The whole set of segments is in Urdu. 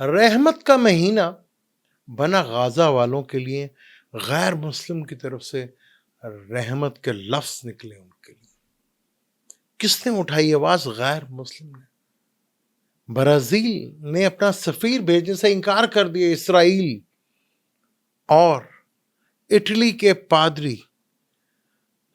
رحمت کا مہینہ بنا غازہ والوں کے لیے، غیر مسلم کی طرف سے رحمت کے لفظ نکلے ان کے لیے۔ کس نے اٹھائی آواز؟ غیر مسلم نے۔ برازیل نے اپنا سفیر بھیجنے سے انکار کر دیا۔ اسرائیل اور اٹلی کے پادری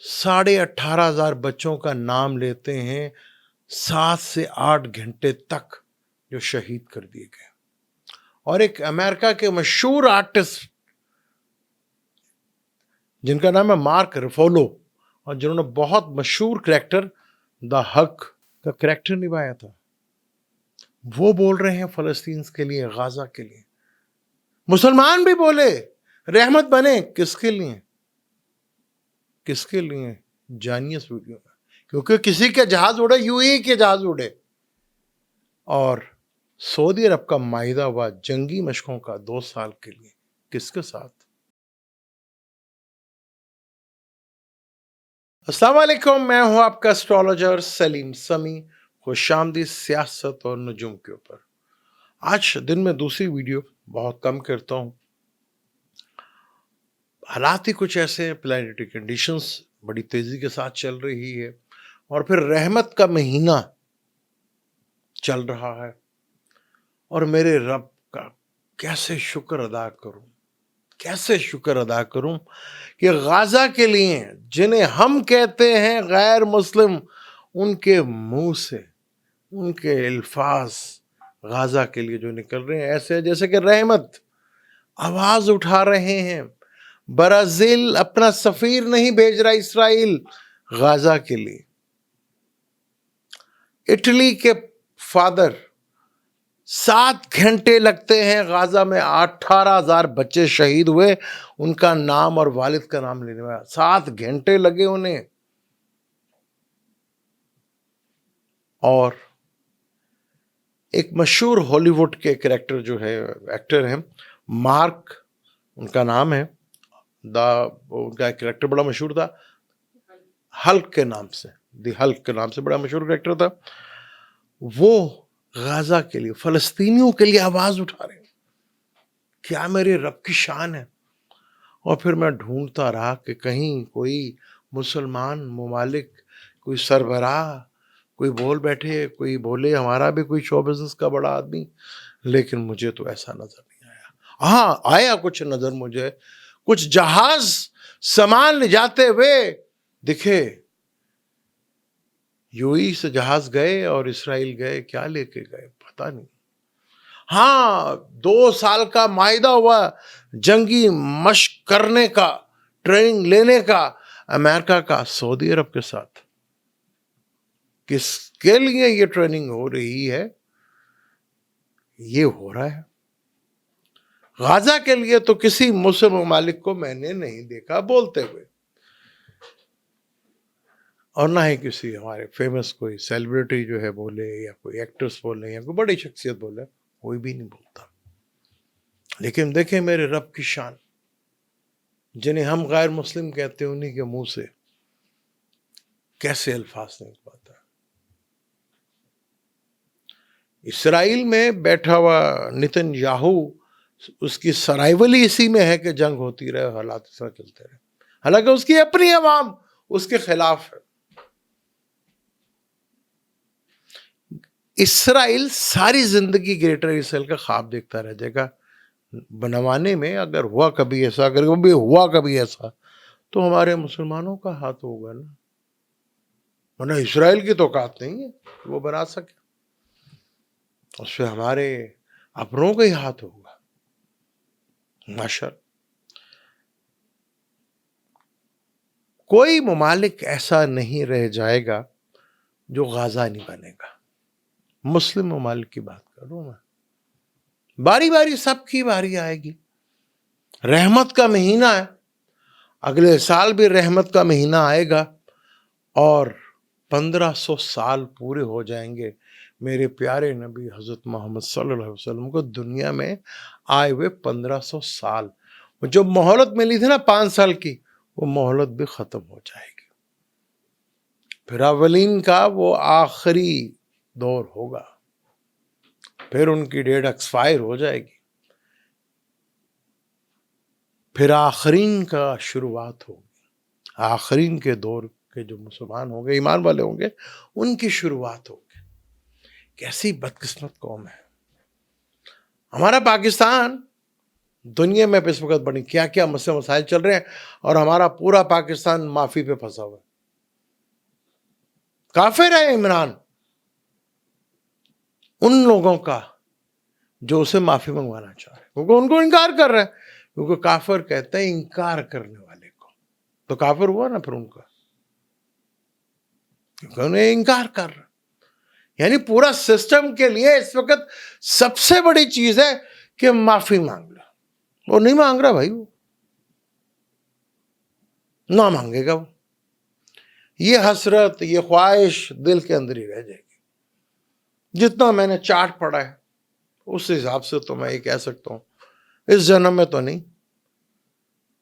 18,500 بچوں کا نام لیتے ہیں 7 سے 8 گھنٹے تک، جو شہید کر دیے گئے۔ اور ایک امریکہ کے مشہور آرٹسٹ جن کا نام ہے مارک رفولو، اور جنہوں نے بہت مشہور کریکٹر دا ہک کا کریکٹر نبھایا تھا، وہ بول رہے ہیں فلسطین کے لیے، غازہ کے لیے۔ مسلمان بھی بولے رحمت بنے، کس کے لیے؟ کس کے لیے؟ جانیے اس ویڈیو میں، کیونکہ کسی کے جہاز اڑے، یو اے کے جہاز اڑے، اور سعودی عرب کا معاہدہ ہوا جنگی مشقوں کا 2 سال کے لیے، کس کے ساتھ؟ السلام علیکم، میں ہوں آپ کا اسٹرالوجر سلیم سمی۔ خوش آمدید سیاست اور نجوم کے اوپر۔ آج دن میں دوسری ویڈیو بہت کم کرتا ہوں، حالات ہی کچھ ایسے ہیں، پلانیٹری کنڈیشنز بڑی تیزی کے ساتھ چل رہی ہے، اور پھر رحمت کا مہینہ چل رہا ہے، اور میرے رب کا کیسے شکر ادا کروں، کیسے شکر ادا کروں کہ غازہ کے لیے جنہیں ہم کہتے ہیں غیر مسلم، ان کے منہ سے ان کے الفاظ غازہ کے لیے جو نکل رہے ہیں ایسے جیسے کہ رحمت۔ آواز اٹھا رہے ہیں۔ برازیل اپنا سفیر نہیں بھیج رہا اسرائیل غازہ کے لیے۔ اٹلی کے فادر 7 گھنٹے لگتے ہیں غازہ میں، 18,000 بچے شہید ہوئے، ان کا نام اور والد کا نام لینے میں 7 گھنٹے لگے انہیں۔ اور ایک مشہور ہالی ووڈ کے کریکٹر جو ہے، ایکٹر ہیں، مارک ان کا نام ہے، ان کا کریکٹر بڑا مشہور تھا، ہلک کے نام سے، دی ہلک کے نام سے بڑا مشہور کریکٹر تھا۔ وہ غازہ کے لیے، فلسطینیوں کے لیے آواز اٹھا رہے ہیں۔ کیا میرے رب کی شان ہے۔ اور پھر میں ڈھونڈتا رہا کہ کہیں کوئی مسلمان ممالک، کوئی سربراہ کوئی بول بیٹھے، کوئی بولے ہمارا بھی کوئی شو بزنس کا بڑا آدمی، لیکن مجھے تو ایسا نظر نہیں آیا۔ ہاں آیا کچھ نظر مجھے، کچھ جہاز سامان لے جاتے ہوئے دکھے۔ یو ای سے جہاز گئے اور اسرائیل گئے، کیا لے کے گئے پتہ نہیں۔ ہاں 2 سال کا معاہدہ ہوا جنگی مشق کرنے کا، ٹریننگ لینے کا، امریکہ کا سعودی عرب کے ساتھ۔ کس کے لیے یہ ٹریننگ ہو رہی ہے؟ یہ ہو رہا ہے غازہ کے لیے، تو کسی مسلم ممالک کو میں نے نہیں دیکھا بولتے ہوئے، اور نہ ہی کسی ہمارے فیمس کوئی سیلیبریٹی جو ہے بولے، یا کوئی ایکٹرس بولے، یا کوئی بڑی شخصیت بولے، کوئی بھی نہیں بولتا۔ لیکن دیکھیں میرے رب کی شان، جنہیں ہم غیر مسلم کہتے ہیں، انہی کے منہ سے کیسے الفاظ نہیں پاتا۔ اسرائیل میں بیٹھا ہوا نتن یاہو، اس کی سرائیولی اسی میں ہے کہ جنگ ہوتی رہے، حالات اس طرح چلتے رہے، حالانکہ اس کی اپنی عوام اس کے خلاف ہے۔ اسرائیل ساری زندگی گریٹر اسرائیل کا خواب دیکھتا رہ جائے گا بنوانے میں۔ اگر ہوا کبھی ایسا، اگر کبھی ہوا کبھی ایسا، تو ہمارے مسلمانوں کا ہاتھ ہوگا نا، ورنہ اسرائیل کی تو اوقات نہیں ہے کہ وہ بنا سکے، اس پہ ہمارے اپنوں کا ہی ہاتھ ہوگا۔ ماشاءاللہ کوئی ممالک ایسا نہیں رہ جائے گا جو غازہ نہیں بنے گا۔ مسلم ممالک کی بات کر رہا ہوں میں، باری باری سب کی باری آئے گی۔ رحمت کا مہینہ ہے، اگلے سال بھی رحمت کا مہینہ آئے گا، اور 1500 سال پورے ہو جائیں گے میرے پیارے نبی حضرت محمد صلی اللہ علیہ وسلم کو دنیا میں آئے ہوئے 1500 سال۔ جو مہلت ملی تھی نا 5 سال کی، وہ مہلت بھی ختم ہو جائے گی۔ پھر اولین کا وہ آخری دور ہوگا، پھر ان کی ڈیٹ ایکسپائر ہو جائے گی، پھر آخرین کا شروعات ہوگی، آخرین کے دور کے جو مسلمان ہوں گے، ایمان والے ہوں گے، ان کی شروعات ہوگی۔ کیسی بدقسمت قوم ہے ہمارا پاکستان! دنیا میں اس وقت بڑی کیا کیا مسئلے مسائل چل رہے ہیں، اور ہمارا پورا پاکستان معافی پہ پھنسا ہوا ہے۔ کافر ہے عمران ان لوگوں کا جو اسے معافی منگوانا چاہ رہے، کیونکہ ان کو انکار کر رہے ہیں، کیونکہ کافر کہتے ہیں انکار کرنے والے کو، تو کافر ہوا نا پھر ان کا، کیونکہ انہیں انکار کر رہا۔ یعنی پورا سسٹم کے لیے اس وقت سب سے بڑی چیز ہے کہ معافی مانگ لو۔ وہ نہیں مانگ رہا بھائی، وہ نہ مانگے گا، وہ یہ حسرت، یہ خواہش دل کے اندر ہی رہ جائے گی۔ جتنا میں نے چارٹ پڑھا ہے اس حساب سے تو میں یہ کہہ سکتا ہوں اس جنم میں تو نہیں،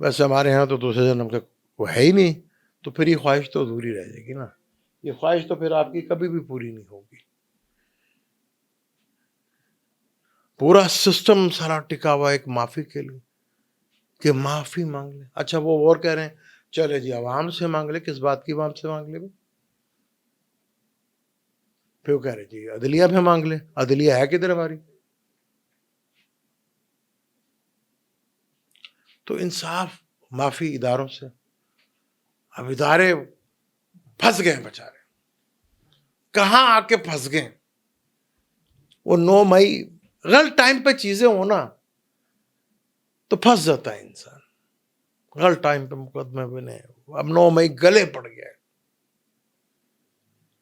ویسے ہمارے ہاں تو دوسرے جنم کا وہ ہے ہی نہیں، تو پھر یہ خواہش تو ادھوری رہ جائے گی نا، یہ خواہش تو پھر آپ کی کبھی بھی پوری نہیں ہوگی۔ پورا سسٹم سارا ٹکا ہوا ایک معافی کے لیے کہ معافی مانگ لیں۔ اچھا وہ اور کہہ رہے ہیں چلے جی عوام سے مانگ لے، کس بات کی عوام سے مانگ لے؟ پھر وہ کہہ رہے جی عدلیہ پہ مانگ لے، عدلیہ ہے کدھر ہماری؟ تو انصاف معافی اداروں سے، اب ادارے پھنس گئے بچارے، کہاں آ کے پھنس گئے۔ وہ 9 مئی غلط ٹائم پہ چیزیں ہونا تو پھنس جاتا ہے انسان، غلط ٹائم پہ مقدمے بنے۔ اب 9 مئی گلے پڑ گیا ہے،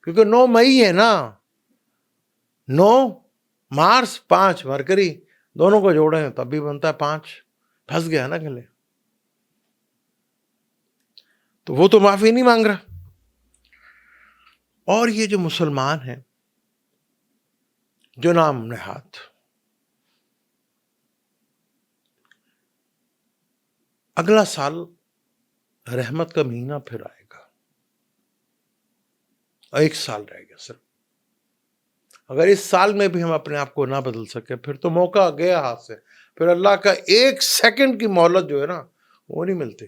کیونکہ 9 مئی ہے نا، 9 مارس 5 مرکری، دونوں کو جوڑے ہیں تب بھی بنتا ہے 5، پھنس گیا نا گلے۔ تو وہ تو معافی نہیں مانگ رہا۔ اور یہ جو مسلمان ہیں جو نام نہاد، اگلا سال رحمت کا مہینہ پھر آئے گا، 1 سال رہ گیا صرف۔ اگر اس سال میں بھی ہم اپنے آپ کو نہ بدل سکے پھر تو موقع گیا ہاتھ سے، پھر اللہ کا 1 سیکنڈ کی مہلت جو ہے نا وہ نہیں ملتی،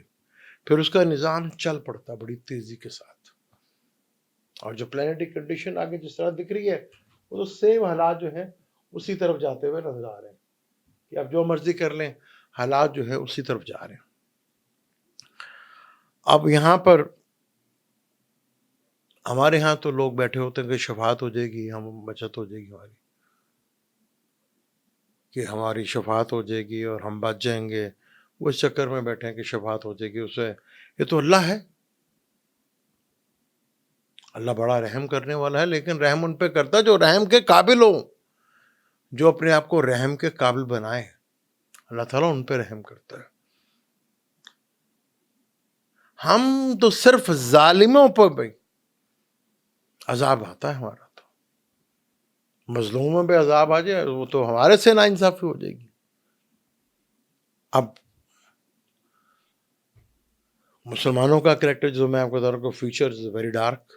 پھر اس کا نظام چل پڑتا بڑی تیزی کے ساتھ۔ اور جو پلانیٹری کنڈیشن آگے جس طرح دکھ رہی ہے وہ تو سیم حالات جو ہیں اسی طرف جاتے ہوئے نظر آ رہے ہیں کہ اب جو مرضی کر لیں حالات جو ہے اسی طرف جا رہے ہیں۔ اب یہاں پر ہمارے ہاں تو لوگ بیٹھے ہوتے ہیں کہ شفاعت ہو جائے گی، ہم بچت ہو جائے گی ہماری، کہ ہماری شفاعت ہو جائے گی اور ہم بچ جائیں گے۔ وہ اس چکر میں بیٹھے ہیں کہ شفاعت ہو جائے گی اسے، یہ تو اللہ ہے، اللہ بڑا رحم کرنے والا ہے، لیکن رحم ان پہ کرتا ہے جو رحم کے قابل ہو، جو اپنے آپ کو رحم کے قابل بنائے، اللہ تعالیٰ ان پہ رحم کرتا ہے۔ ہم تو صرف ظالموں پر بھی عذاب آتا ہے، ہمارا تو مظلوموں پہ عذاب آ جائے وہ تو ہمارے سے ناانصافی ہو جائے گی۔ اب مسلمانوں کا کریکٹر جو میں آپ کو بتا رہا ہوں کہ فیوچر از ویری ڈارک۔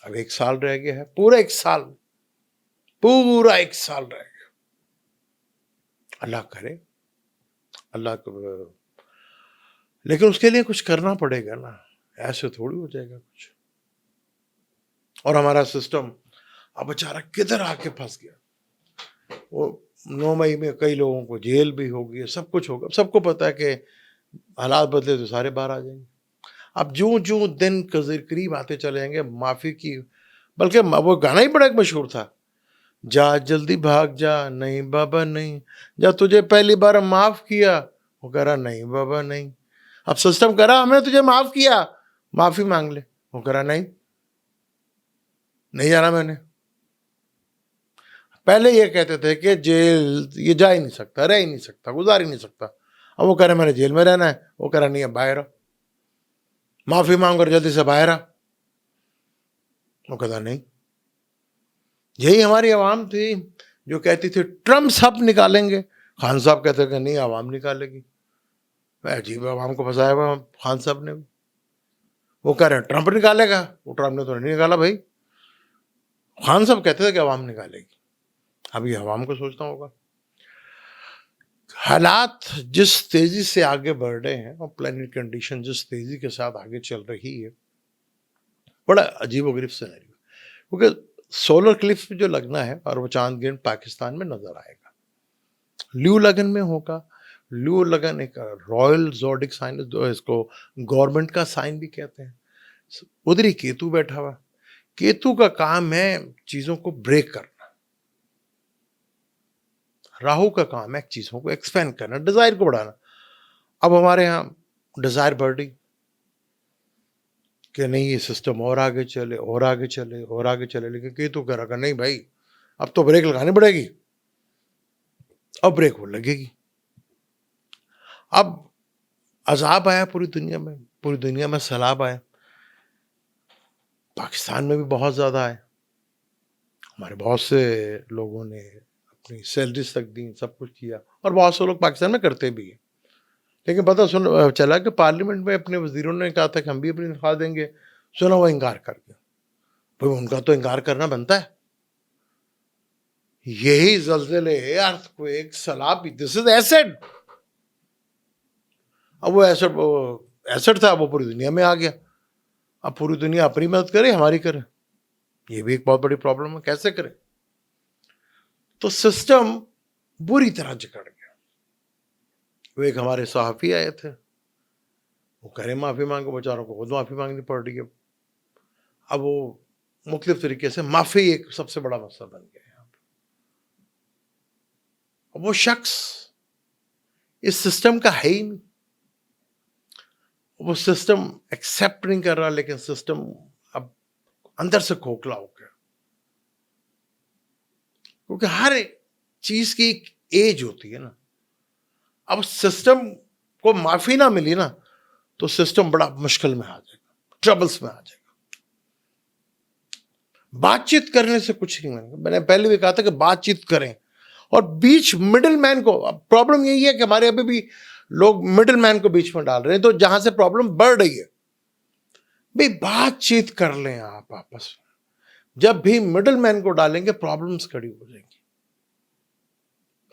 اب 1 سال رہ گیا ہے، پورا 1 سال، پورا 1 سال رہ گیا۔ اللہ کرے، اللہ کو، لیکن اس کے لیے کچھ کرنا پڑے گا نا، ایسے تھوڑی ہو جائے گا کچھ۔ اور ہمارا سسٹم اب بیچارہ کدھر آ کے پھنس گیا۔ وہ 9 مئی میں کئی لوگوں کو جیل بھی ہوگی، سب کچھ ہوگا، سب کو پتا ہے کہ حالات بدلے تو سارے باہر آ جائیں گے۔ اب جوں دن قریب آتے چلے جائیں گے معافی کی، بلکہ وہ گانا ہی بڑا ایک مشہور تھا، جا جلدی بھاگ جا، نہیں بابا نہیں، جا تجھے پہلی بار معاف کیا، وہ کہہ رہا نہیں بابا نہیں۔ اب سسٹم کہہ رہا ہم نے تجھے معاف کیا، معافی مانگ لے، وہ کہہ رہا نہیں جانا میں نے۔ پہلے یہ کہتے تھے کہ جیل یہ جا ہی نہیں سکتا، رہ ہی نہیں سکتا، گزار ہی نہیں سکتا، اب وہ کہہ رہے میں نے جیل میں رہنا ہے، وہ کہہ رہا نہیں اب باہر آ، معافی مانگ اور جلدی سے باہر آ، وہ کہتا نہیں۔ یہی ہماری عوام تھی جو کہتی تھی ٹرمپ صاحب نکالیں گے، خان صاحب کہتے کہ نہیں عوام نکالے گی۔ عجیب عوام کو پھنسایا ہوا خان صاحب نے بھی، وہ کہہ رہے ہیں ٹرمپ نکالے گا، وہ ٹرمپ نے تو نہیں نکالا بھائی، خان صاحب کہتے تھے کہ عوام نکالے گی۔ اب یہ عوام کو سوچنا ہوگا. حالات جس تیزی سے آگے بڑھ رہے ہیں اور پلانٹ کنڈیشن جس تیزی کے ساتھ آگے چل رہی ہے، بڑا عجیب و غریب سینیریو، کیونکہ سولر کلف جو لگنا ہے اور وہ چاند گرہن پاکستان میں نظر آئے گا. لیو لگن میں ہوگا. لیو لگن ایک رائل زوڈک سائن، اس کو گورنمنٹ کا سائن بھی کہتے ہیں. ادھر ہی کیتو بیٹھا ہوا. کیتو کا کام ہے چیزوں کو بریک کرنا. راہو کا کام ہے چیزوں کو ایکسپینڈ کرنا، ڈیزائر کو بڑھانا. اب ہمارے ہاں ڈیزائر بڑھ رہی کہ نہیں یہ سسٹم اور آگے چلے اور آگے چلے اور آگے چلے، لیکن کیتو کہہ رہا نہیں بھائی اب تو بریک لگانی پڑے گی. اب بریک وہ لگے گی. اب عذاب آیا پوری دنیا میں سیلاب آیا. پاکستان میں بھی بہت زیادہ آئے. ہمارے بہت سے لوگوں نے اپنی سیلریز تک دی، سب کچھ کیا، اور بہت سے لوگ پاکستان میں کرتے بھی ہیں. لیکن پتہ چلا کہ پارلیمنٹ میں اپنے وزیروں نے کہا تھا کہ ہم بھی اپنی تنخواہ دیں گے، سنا وہ انکار کر گیا. بھائی ان کا تو انکار کرنا بنتا ہے. یہی زلزلے، ارتھکویک، سیلاب، دس از ایسڈ. اب وہ ایسڈ تھا، وہ پوری دنیا میں آ گیا. اب پوری دنیا اپنی مدد کرے، ہماری کرے، یہ بھی ایک بہت بڑی پرابلم ہے. کیسے کرے؟ تو سسٹم بری طرح جکڑ گیا. وہ ایک ہمارے صحافی آئے تھے، وہ کہہ رہے معافی مانگو، بیچاروں کو خود معافی مانگنی پڑ رہی ہے. اب وہ مختلف طریقے سے معافی ایک سب سے بڑا مسئلہ بن گیا ہے. اب وہ شخص اس سسٹم کا ہے ہی نہیں. وہ سسٹم ایکسیپٹ نہیں کر رہا، لیکن سسٹم اب اندر سے کھوکھلا ہو گیا. کیونکہ ہر چیز کی ایک ایج ہوتی ہے نا. اب سسٹم کو معافی نہ ملی نا تو سسٹم بڑا مشکل میں آ جائے گا، ٹربلز میں آ جائے گا. بات چیت کرنے سے کچھ نہیں. میں نے پہلے بھی کہا تھا کہ بات چیت کریں، اور بیچ مڈل مین کو. اب پرابلم یہی ہے کہ ہمارے ابھی بھی لوگ مڈل مین کو بیچ میں ڈال رہے ہیں، تو جہاں سے پرابلم بڑھ رہی ہے. بھئی بات چیت کر لیں آپ آپس میں. جب بھی مڈل مین کو ڈالیں گے پرابلمز کھڑی ہو جائیں گی.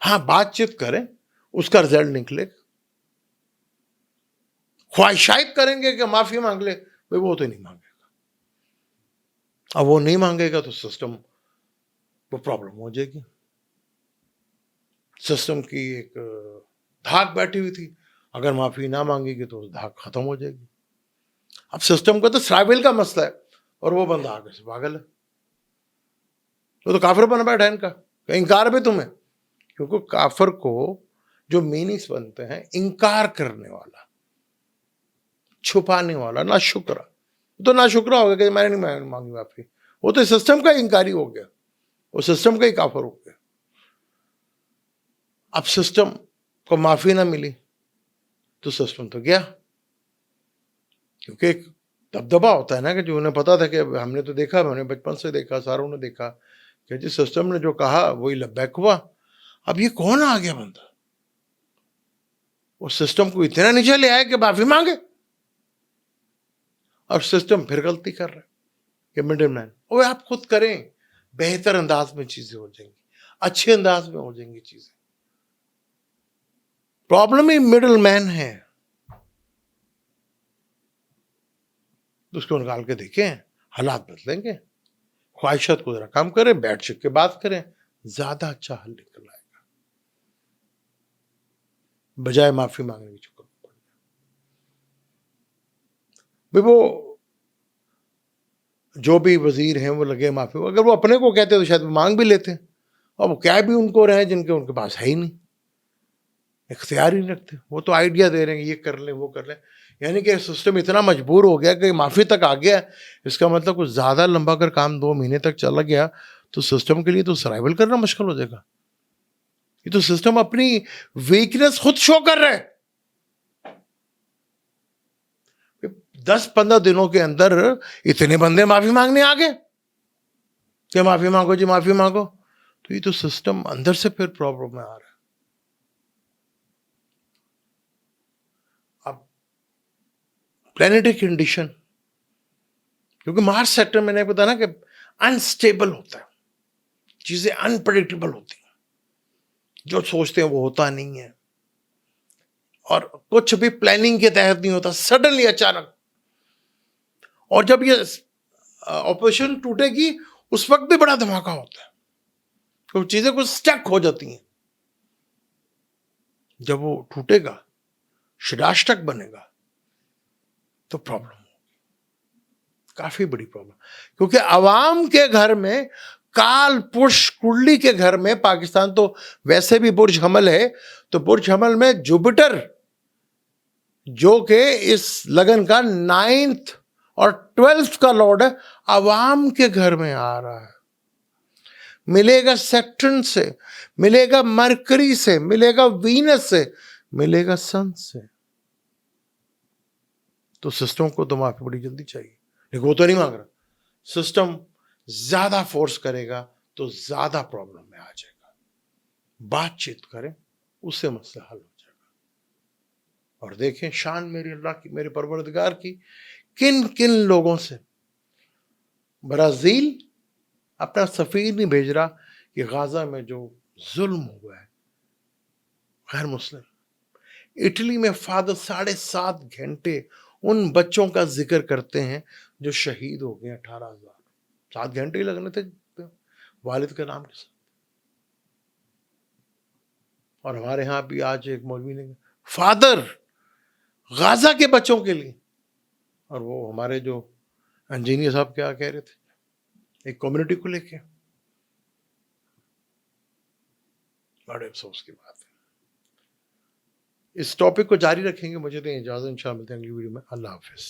ہاں بات چیت کریں، اس کا رزلٹ نکلے. خواہشات کریں گے کہ معافی مانگ لے، بھئی وہ تو نہیں مانگے گا. اب وہ نہیں مانگے گا تو سسٹم وہ پرابلم ہو جائے گی. سسٹم کی ایک دھاک بیٹھی ہوئی تھی، اگر معافی نہ مانگے گی تو دھاک ختم ہو جائے گی. اب سسٹم کا تو سروائیول کا مسئلہ ہے، اور وہ بندہ آگے سے پاگل ہے. وہ تو کافر بنا بیٹھا ہے ان کا، انکار بھی تمہیں. کیونکہ کافر کو جو میننگز بنتے ہیں، انکار کرنے والا، چھپانے والا، نا شکرا. تو نا شکرا ہو گیا کہ میں نے نہیں مانگی معافی. وہ تو سسٹم کا انکاری ہو گیا، وہ سسٹم کا ہی کافر ہو گیا. اب سسٹم کو معافی نہ ملی تو سسٹم تو گیا. کیونکہ ایک دبدبا ہوتا ہے نا، کہ جو انہیں پتا تھا کہ ہم نے تو دیکھا، ہم نے بچپن سے دیکھا، ساروں نے دیکھا کہ جس سسٹم نے جو کہا وہی لبیک ہوا. اب یہ کون آ گیا بندہ وہ سسٹم کو اتنا نیچے لے آئے کہ معافی مانگے. اور سسٹم پھر غلطی کر رہا ہے کہ مڈل مین. وہ آپ خود کریں، بہتر انداز میں چیزیں ہو جائیں گی، اچھے انداز میں ہو جائیں گی چیزیں. پرابلم ہی مڈل مین ہے. اس کو نکال کے دیکھیں، حالات بدلیں گے. خواہشات کو ذرا کم کریں، بیٹھ چک کے بات کریں، زیادہ اچھا حل نکل آئے گا، بجائے معافی مانگنے کی. چکر وہ جو بھی وزیر ہیں وہ لگے معافی. اگر وہ اپنے کو کہتے تو شاید وہ مانگ بھی لیتے. اور وہ کیا بھی ان کو رہے جن کے ان کے پاس ہے ہی نہیں، اختیار ہی نہیں رکھتے. وہ تو آئیڈیا دے رہے ہیں یہ کر لیں وہ کر لیں. یعنی کہ سسٹم اتنا مجبور ہو گیا کہ معافی تک آ گیا. اس کا مطلب کچھ زیادہ لمبا اگر کام 2 مہینے تک چلا گیا تو سسٹم کے لیے تو سروائیول کرنا مشکل ہو جائے گا. یہ تو سسٹم اپنی ویکنس خود شو کر رہے. 10-15 دنوں کے اندر اتنے بندے معافی مانگنے آ گئے کہ معافی مانگو جی معافی مانگو. تو یہ تو سسٹم اندر سے پھر پرابلم میں آ رہا ہے. اب پلانیٹری کنڈیشن، کیونکہ مارس سیکٹر میں نے بتایا نا کہ انسٹیبل ہوتا ہے. چیزیں انپریڈکٹیبل ہوتی ہیں, جو سوچتے ہیں وہ ہوتا نہیں ہے, اور کچھ بھی پلاننگ کے تحت نہیں ہوتا, سڈنلی اچانک. اور جب یہ آپریشن ٹوٹے گی اس وقت بھی بڑا دھماکہ ہوتا ہے, کچھ چیزیں کچھ سٹک ہو جاتی ہیں. جب وہ ٹوٹے گا, شڈاشٹک بنے گا, تو پرابلم ہوگی, کافی بڑی پرابلم. کیونکہ عوام کے گھر میں, کال پش کنڈلی کے گھر میں, پاکستان تو ویسے بھی برج حمل ہے, تو برج حمل میں جوپیٹر جو کہ اس لگن کا 9th اور 12th کا لارڈ ہے, عوام کے گھر میں آ رہا ہے. ملے گا سیکٹرن سے, ملے گا مرکری سے, ملے گا وینس سے, ملے گا سن سے. تو سسٹم کو تو معافی بڑی جلدی چاہیے, لیکن وہ تو نہیں مانگ رہا. سسٹم زیادہ فورس کرے گا تو زیادہ پرابلم میں آ جائے گا. بات چیت کریں, اس سے مسئلہ حل ہو جائے گا. اور دیکھیں شان میری اللہ کی, میرے پروردگار کی, کن کن لوگوں سے. برازیل اپنا سفیر نہیں بھیج رہا کہ غازہ میں جو ظلم ہوا ہے غیر مسلم. اٹلی میں فادر 7.5 گھنٹے ان بچوں کا ذکر کرتے ہیں جو شہید ہو گئے. 18,000, 7 گھنٹے ہی لگنے تھے والد کے نام کے ساتھ. اور ہمارے ہاں بھی آج ایک مولوی نے فادر غازہ کے بچوں کے لیے, اور وہ ہمارے جو انجینئر صاحب کیا کہہ رہے تھے, ایک کمیونٹی کو لے کے. بڑے افسوس کی بات ہے. اس ٹاپک کو جاری رکھیں گے. مجھے دیں اجازت, انشاءاللہ ملتے ہیں اگلی ویڈیو میں. اللہ حافظ.